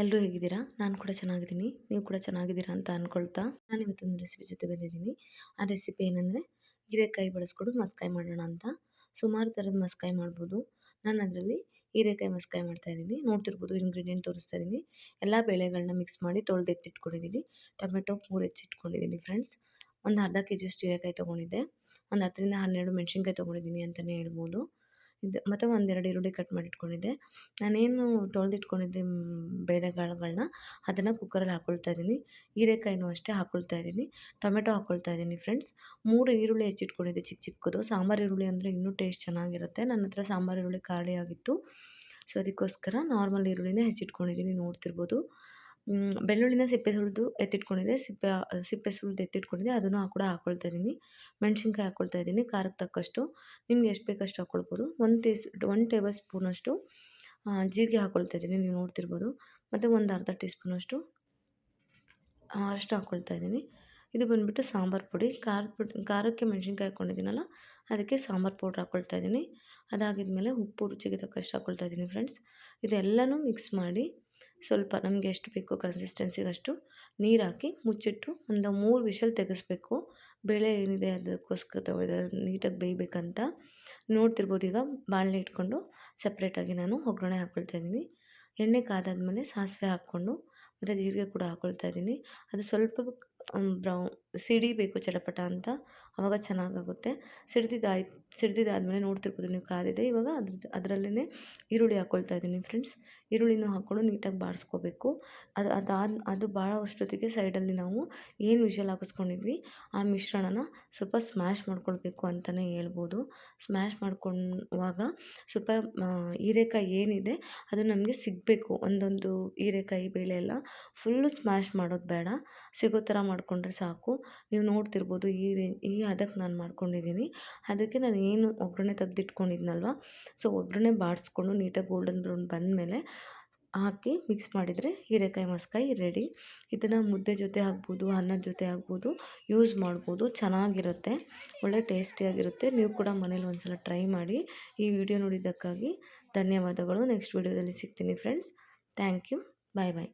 ಎಲ್ಲರೂ ಹೇಗಿದ್ದೀರಾ? ನಾನು ಕೂಡ ಚೆನ್ನಾಗಿದ್ದೀನಿ. ನೀವು ಕೂಡ ಚೆನ್ನಾಗಿದ್ದೀರಾ ಅಂತ ಅಂದ್ಕೊಳ್ತಾ, ನಾನು ಇವತ್ತೊಂದು ರೆಸಿಪಿ ಜೊತೆ ಬಂದಿದ್ದೀನಿ. ಆ ರೆಸಿಪಿ ಏನಂದರೆ ಹೀರೆಕಾಯಿ ಬಳಸ್ಕೊಂಡು ಮಸ್ಕಾಯಿ ಮಾಡೋಣ ಅಂತ. ಸುಮಾರು ಥರದ ಮಸ್ಕಾಯಿ ಮಾಡ್ಬೋದು. ನಾನು ಅದರಲ್ಲಿ ಹೀರೆಕಾಯಿ ಮಸ್ಕಾಯಿ ಮಾಡ್ತಾಯಿದ್ದೀನಿ. ನೋಡ್ತಿರ್ಬೋದು ಇಂಗ್ರೀಡಿಯೆಂಟ್ ತೋರಿಸ್ತಾ ಇದ್ದೀನಿ. ಎಲ್ಲ ಬೇಳೆಗಳನ್ನ ಮಿಕ್ಸ್ ಮಾಡಿ ತೊಳೆದು ಎತ್ತಿಟ್ಕೊಂಡಿದ್ದೀನಿ. Tomato 3 ಹೆಚ್ಚಿಟ್ಕೊಂಡಿದ್ದೀನಿ friends. ಒಂದು ಅರ್ಧ ಕೆಜಿಯಷ್ಟು ಹೀರೆಕಾಯಿ ತೊಗೊಂಡಿದ್ದೆ. ಒಂದು 10ರಿಂದ 12 ಮೆಣಸಿನ್ಕಾಯಿ ತೊಗೊಂಡಿದ್ದೀನಿ ಅಂತಲೇ ಹೇಳ್ಬೋದು. ಮತ್ತು ಒಂದೆರಡು ಈರುಳ್ಳಿ ಕಟ್ ಮಾಡಿ ಇಟ್ಕೊಂಡಿದ್ದೆ. ನಾನೇನು ತೊಳೆದಿಟ್ಕೊಂಡಿದ್ದೆ ಬೇಳೆಕಾಳುಗಳನ್ನ ಅದನ್ನು ಕುಕ್ಕರಲ್ಲಿ ಹಾಕ್ಕೊಳ್ತಾ ಇದ್ದೀನಿ. ಹೀರೆಕಾಯಿನೂ ಅಷ್ಟೇ ಹಾಕ್ಕೊಳ್ತಾ ಇದ್ದೀನಿ. ಟೊಮೆಟೊ ಹಾಕ್ಕೊಳ್ತಾ ಇದ್ದೀನಿ ಫ್ರೆಂಡ್ಸ್. 3 ಈರುಳ್ಳಿ ಹೆಚ್ಚಿಟ್ಕೊಂಡಿದ್ದೆ ಚಿಕ್ಕ ಚಿಕ್ಕದು. ಸಾಂಬಾರು ಈರುಳ್ಳಿ ಅಂದರೆ ಇನ್ನೂ ಟೇಸ್ಟ್ ಚೆನ್ನಾಗಿರುತ್ತೆ. ನನ್ನ ಹತ್ರ ಸಾಂಬಾರು ಈರುಳ್ಳಿ ಖಾಲಿ ಆಗಿತ್ತು. ಸೊ ಅದಕ್ಕೋಸ್ಕರ ನಾರ್ಮಲ್ ಈರುಳ್ಳಿನೇ ಹೆಚ್ಚಿಟ್ಕೊಂಡಿದ್ದೀನಿ, ನೋಡ್ತಿರ್ಬೋದು. ಬೆಳ್ಳುಳ್ಳಿನ ಸಿಪ್ಪೆ ಸುಲಿದು ಎತ್ತಿಟ್ಕೊಂಡಿದ್ದೆ. ಸಿಪ್ಪೆ ಸುಲಿದು ಎತ್ತಿಟ್ಕೊಂಡಿದ್ದೆ, ಅದನ್ನು ಕೂಡ ಹಾಕ್ಕೊಳ್ತಾ ಇದ್ದೀನಿ. ಮೆಣಸಿನ್ಕಾಯಿ ಹಾಕ್ಕೊಳ್ತಾ ಇದ್ದೀನಿ ಖಾರಕ್ಕೆ ತಕ್ಕಷ್ಟು. ನಿಮ್ಗೆ ಎಷ್ಟು ಬೇಕಷ್ಟು ಹಾಕ್ಕೊಳ್ಬೋದು. 1 ಟೇಬಲ್ ಸ್ಪೂನಷ್ಟು ಜೀರಿಗೆ ಹಾಕ್ಕೊಳ್ತಾ ಇದ್ದೀನಿ, ನೀವು ನೋಡ್ತಿರ್ಬೋದು. ಮತ್ತು ಒಂದು ಅರ್ಧ ಟೀ ಸ್ಪೂನಷ್ಟು ಅರಿಶಿನ ಹಾಕ್ಕೊಳ್ತಾ ಇದ್ದೀನಿ. ಇದು ಬಂದುಬಿಟ್ಟು ಸಾಂಬಾರು ಪುಡಿ. ಖಾರಕ್ಕೆ ಮೆಣಸಿನ್ಕಾಯಿ ಹಾಕ್ಕೊಂಡಿದ್ದೀನಲ್ಲ, ಅದಕ್ಕೆ ಸಾಂಬಾರು ಪೌಡ್ರ್ ಹಾಕ್ಕೊಳ್ತಾ ಇದ್ದೀನಿ. ಅದಾಗಿದ್ಮೇಲೆ ಉಪ್ಪು ರುಚಿಗೆ ತಕ್ಕಷ್ಟು ಹಾಕ್ಕೊಳ್ತಾ ಇದ್ದೀನಿ ಫ್ರೆಂಡ್ಸ್. ಇದೆಲ್ಲನೂ ಮಿಕ್ಸ್ ಮಾಡಿ ಸ್ವಲ್ಪ ನಮಗೆ ಎಷ್ಟು ಬೇಕೋ ಕನ್ಸಿಸ್ಟೆನ್ಸಿಗಷ್ಟು ನೀರು ಹಾಕಿ ಮುಚ್ಚಿಟ್ಟು ಒಂದು 3 ವಿಷಲ್ ತೆಗೆಸ್ಬೇಕು. ಬೇಳೆ ಏನಿದೆ ಅದಕ್ಕೋಸ್ಕರ ನೀಟಾಗಿ ಬೇಯಬೇಕಂತ. ನೋಡ್ತಿರ್ಬೋದು. ಈಗ ಬಾಣಲೆ ಇಟ್ಕೊಂಡು ಸಪ್ರೇಟಾಗಿ ನಾನು ಒಗ್ಗರಣೆ ಹಾಕ್ಕೊಳ್ತಾ ಇದ್ದೀನಿ. ಎಣ್ಣೆ ಕಾದಾದ್ಮೇಲೆ ಸಾಸಿವೆ ಹಾಕ್ಕೊಂಡು ಮತ್ತು ಜೀರಿಗೆ ಕೂಡ ಹಾಕ್ಕೊಳ್ತಾ ಇದ್ದೀನಿ. ಅದು ಸ್ವಲ್ಪ ಸಿಡಿಬೇಕು ಚಟಪಟ ಅಂತ, ಆವಾಗ ಚೆನ್ನಾಗಾಗುತ್ತೆ. ಸಿಡ್ದಿದ್ದಾದಮೇಲೆ ನೋಡ್ತಿರ್ಬೋದು ನೀವು ಕಾದಿದೆ. ಇವಾಗ ಅದರಲ್ಲೇ ಈರುಳ್ಳಿ ಹಾಕ್ಕೊಳ್ತಾ ಇದ್ದೀನಿ ಫ್ರೆಂಡ್ಸ್. ಈರುಳ್ಳಿನೂ ಹಾಕ್ಕೊಂಡು ನೀಟಾಗಿ ಬಾಡಿಸ್ಕೋಬೇಕು. ಅದು ಬಾಳೋಷ್ಟೊತ್ತಿಗೆ ಸೈಡಲ್ಲಿ ನಾವು ಏನು ವಿಷಲ್ ಹಾಕಿಸ್ಕೊಂಡಿದ್ವಿ ಆ ಮಿಶ್ರಣನ ಸ್ವಲ್ಪ ಸ್ಮ್ಯಾಶ್ ಮಾಡ್ಕೊಳ್ಬೇಕು ಅಂತಲೇ ಹೇಳ್ಬೋದು. ಸ್ಮ್ಯಾಶ್ ಮಾಡ್ಕೊಳ್ಳುವಾಗ ಸ್ವಲ್ಪ ಹೀರೆಕಾಯಿ ಏನಿದೆ ಅದು ನಮಗೆ ಸಿಗಬೇಕು. ಒಂದೊಂದು ಹೀರೆಕಾಯಿ ಬೇಳೆ ಎಲ್ಲ ಫುಲ್ಲು ಸ್ಮ್ಯಾಶ್ ಮಾಡೋದು ಬೇಡ, ಸಿಗೋ ಥರ ಮಾಡಿಕೊಂಡ್ರೆ ಸಾಕು. ನೀವು ನೋಡ್ತಿರ್ಬೋದು ಈ ಹದಕ್ಕೆ ನಾನು ಮಾಡ್ಕೊಂಡಿದ್ದೀನಿ. ಅದಕ್ಕೆ ನಾನು ಏನು ಒಗ್ಗರಣೆ ತೆಗೆದಿಟ್ಕೊಂಡಿದ್ನಲ್ವ, ಸೊ ಒಗ್ಗರಣೆ ಬಾಡಿಸ್ಕೊಂಡು ನೀಟಾಗಿ ಗೋಲ್ಡನ್ ಬ್ರೌನ್ ಬಂದಮೇಲೆ ಹಾಕಿ ಮಿಕ್ಸ್ ಮಾಡಿದರೆ ಹೀರೆಕಾಯಿ ಮಸ್ಕಾಯಿ ರೆಡಿ. ಇದನ್ನು ಮುದ್ದೆ ಜೊತೆ ಆಗ್ಬೋದು, ಅನ್ನದ ಜೊತೆ ಆಗ್ಬೋದು ಯೂಸ್ ಮಾಡ್ಬೋದು. ಚೆನ್ನಾಗಿರುತ್ತೆ, ಒಳ್ಳೆ ಟೇಸ್ಟಿಯಾಗಿರುತ್ತೆ. ನೀವು ಕೂಡ ಮನೇಲಿ ಒಂದ್ಸಲ ಟ್ರೈ ಮಾಡಿ. ಈ ವಿಡಿಯೋ ನೋಡಿದ್ದಕ್ಕಾಗಿ ಧನ್ಯವಾದಗಳು. ನೆಕ್ಸ್ಟ್ ವಿಡಿಯೋದಲ್ಲಿ ಸಿಗ್ತೀನಿ friends. Thank you. Bye bye.